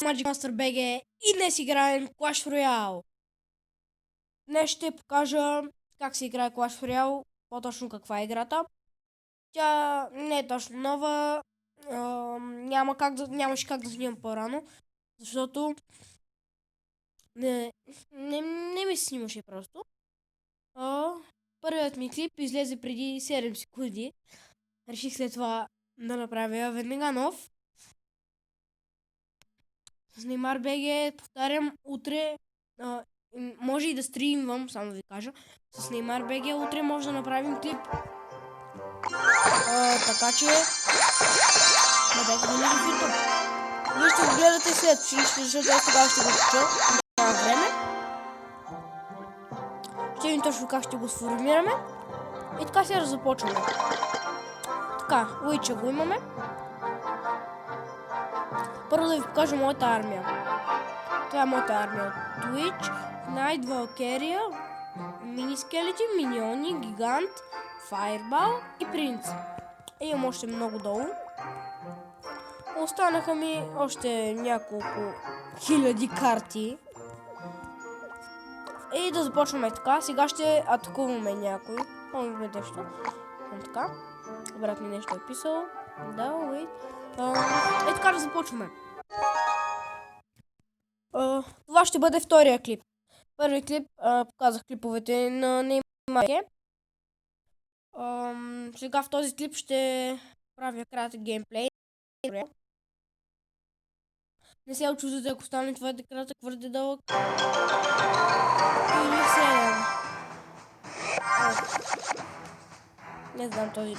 Magic Master BG и днес играем Clash Royale. Днес ще покажа как се играе Clash Royale, по-точно каква е играта. Тя не е точно нова, нямаше как да снимам по-рано, защото не ми се снимаше просто. Първият ми клип излезе преди 7 секунди. Реших след това да направя веднага нов. С Neymar BG, повтарям, утре може и да стримвам, само да ви кажа. С Neymar BG утре може да направим клип. Така че бъдете да ни в YouTube. Вие ще го гледате след училище, защото аз тогава ще го включа. Няма време. Ще видим точно как ще го сформираме. И така сега започваме. Така, Уича го имаме. Първо да ви покажа моята армия. Това е моята армия от Twitch, Knight, Valkyria, мини скелети, миньони, гигант, Fireball и принц. Имам още много долу. Останаха ми още няколко хиляди карти. И да започваме така. Сега ще атакуваме някой. Може би нещо. Така. Брат ми нещо е писал. Да, wait. Е така да започваме. Това ще бъде втория клип. Първи клип показах клиповете на Neymar. Сега в този клип ще правя кратък геймплей. Не се очудите, ако стане твърде кратък, твърде дълъг. Или 7. Не знам този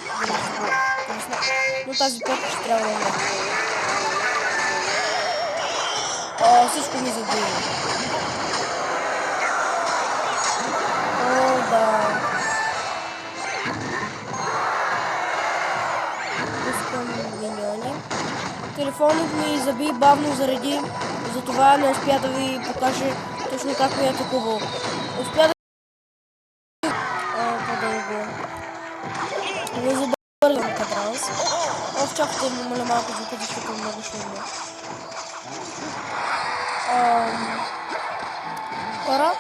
но тази път ще трябва да има. Всичко ми забива. Да. Пускам миньони. Телефонът ми заби бавно заради, затова не успя да ви покаже точно как ми е атакувал. Успя да по-дълго. Не забързам кадранс. Чакайте да намаля малко звука, защото е много шумно. Хора,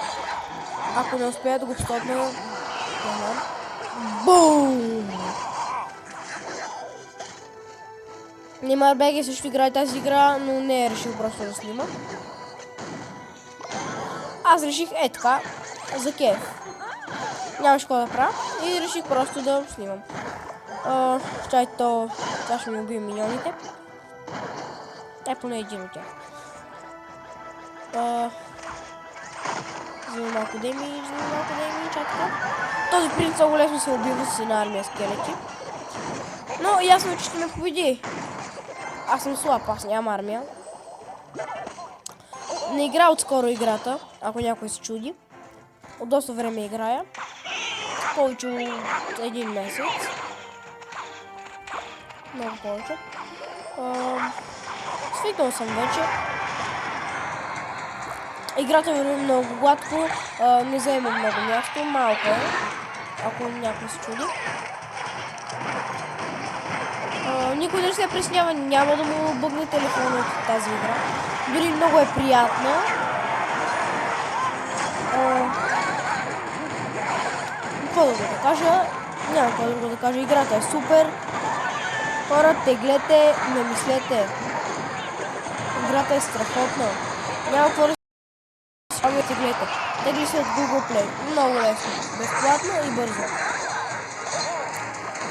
ако не успея да го стопна, бум! Neymar BG също играе тази игра, но не е решил просто да снима. Аз реших така, за кеф. Нямаше какво да правя и реших просто да снимам. Чайте то, това ще ми убие миньоните. Поне един от тях. Взема малко демидж, чакай. Този принц много лесно се убива с една армия скелети. Но ясно е, че ще ме победи. Аз съм слаб, аз нямам армия. Не играя отскоро играта, ако някой се чуди. От доста време играя. Повече от един месец. Много повече. Свикнал съм вече. Играта върви много гладко, не заема много място, малко е, ако някой се чуди. Никой не се преснява, няма да му бъгне телефона от тази игра. Дори много е приятна. Какво да го кажа? Няма какво друго да кажа. Играта е супер. Хора, теглете, не мислете. Играта е страхотна. Няма какво да теглете. Тегли се от Google Play. Много лесно. Безплатно и бързо.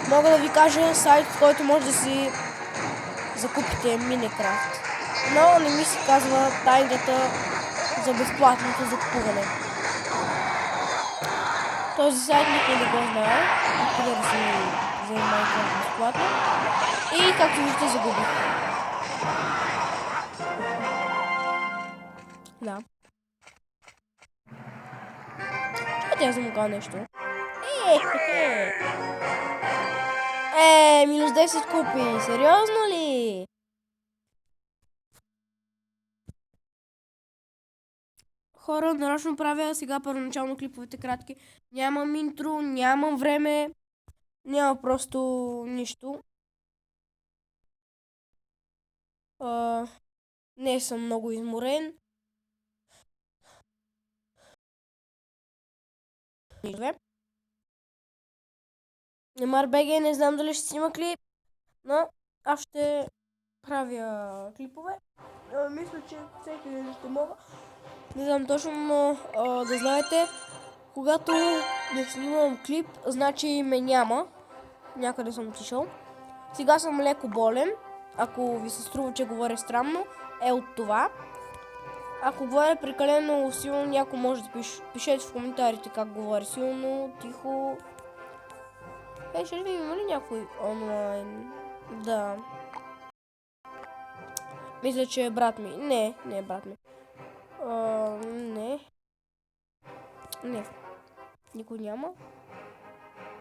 Мога да ви кажа сайт, в който може да си закупите Minecraft. Но не ми се казва тайната за безплатното закупуване. Този сайт никой не го знае. Откъде да си вземе Minecraft безплатно. И както виждате, загубих. Да. Чакайте, аз да му кажа нещо. Минус 10 купи. Сериозно ли? Хора, нарочно правя сега първоначално клиповете кратки. Нямам интро, нямам време. Няма просто нищо. Не съм много изморен. Немар БГ, не знам дали ще снима клип, но аз ще правя клипове. Мисля, че всеки ден ще мога. Не знам точно, но да знаете, когато не снимам клип, значи ме няма. Някъде съм отишъл. Сега съм леко болен. Ако ви се струва, че говоря странно, е от това. Ако говоря прекалено силно, някой може да пишете в коментарите как говоря силно, тихо. Ще видим, има ли някой онлайн? Да. Мисля, че е брат ми. Не е брат ми. Не. Никой няма.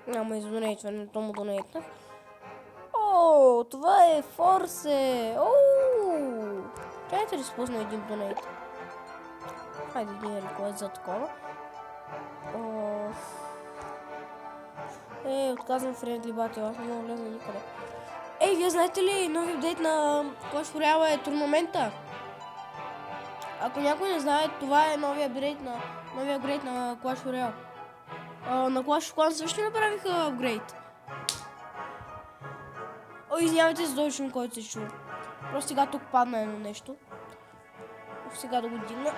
Няма издонейтване, то му донейтнах. О, това е Форсе! Чайте ли спусна един донейт? Хайде един рекламат за такова. Отказвам Friendly Battle, аз не мога влезна никъде. Вие знаете ли, нови апдейт на Clash Royale е турнамента? Ако някой не знае, това е новия апгрейд на Clash Royale. На Clash of Clans също направиха апгрейд. Извинявайте за дължим, който се чува. Просто сега тук падна едно нещо. Сега да го дигна.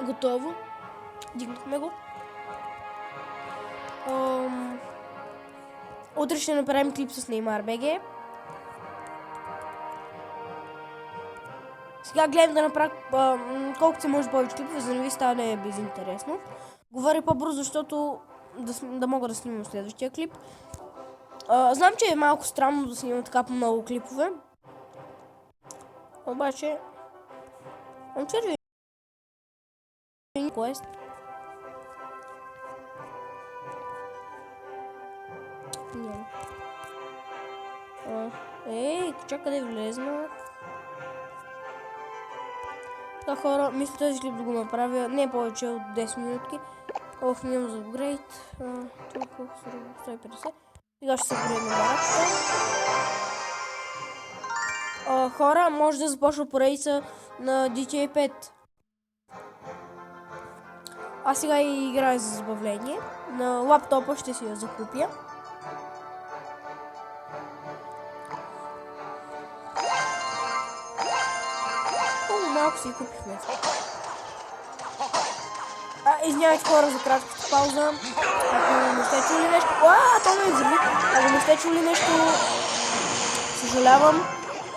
Готово. Дигнахме го. Утре ще направим клип с Neymar BG. Сега гледам да направя колкото се може повече клипове, за да не ви стане безинтересно. Говоря по-бързо, защото да мога да снимам следващия клип. Знам, че е малко странно да снимам така по много клипове. Обаче... червени квест. Няма. Чакай къде влезна. Така хора, мисля този клип да го направя не повече от 10 минутки. Нямам за апгрейд. Толкова 150. Сега ще се поредна барачка. Хора, може да започна поредица на GTA 5. Аз сега играя за забавление. На лаптопа ще си я закупя. Малко си купихме. Извинявайте хора за кратката пауза. Ако не сте чули нещо... то ме взриви. Ако не сте чули нещо... Съжалявам.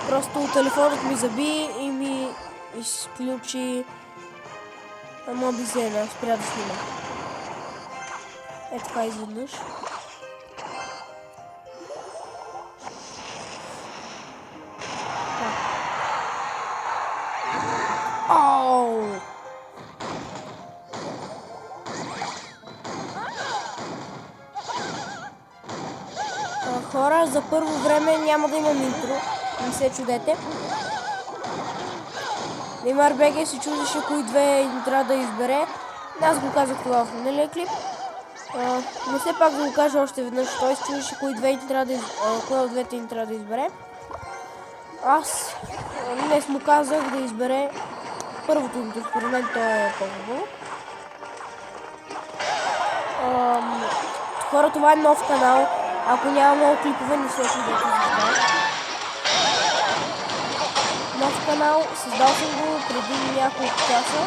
Просто телефонът ми заби и ми изключи мобизена. Спря да снима. Така изведнъж. Хора, за първо време няма да имам интро, не се чудете. Neymar BG се чудеше кои две интра да избере. Аз го казах това в миналия клип. Но все пак да го кажа още веднъж. Той се чудеше кои от двете интра да избере. Аз днес му казах да избере първото интро, според мен то е по-хубаво. Хора, това е нов канал. Ако няма много клипове, не се чудете защо. Нов канал, създал съм го преди няколко часа.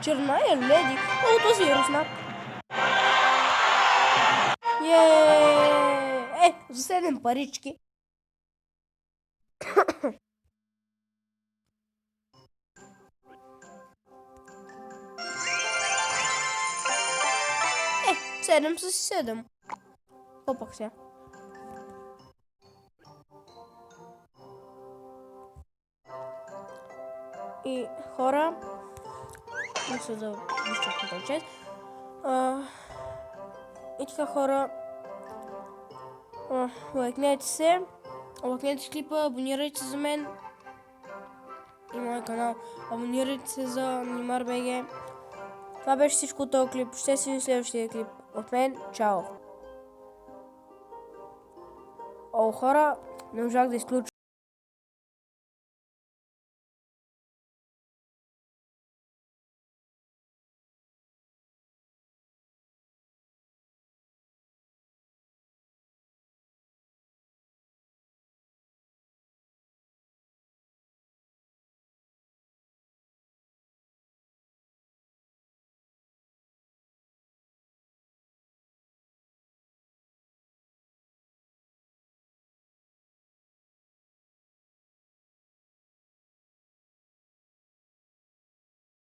Черная леди. Този е руснак. За 7 парички. Седем с 7. Опак сега. И хора, мисля да изчакам този чест. И така хора, лайкнете се, лайкнете клипа, абонирайте се за мен и моя канал, абонирайте се за Neymar BG Това беше всичко от този клип. Ще си следващия клип. От мен, чао! О, хора, не можах да изключа.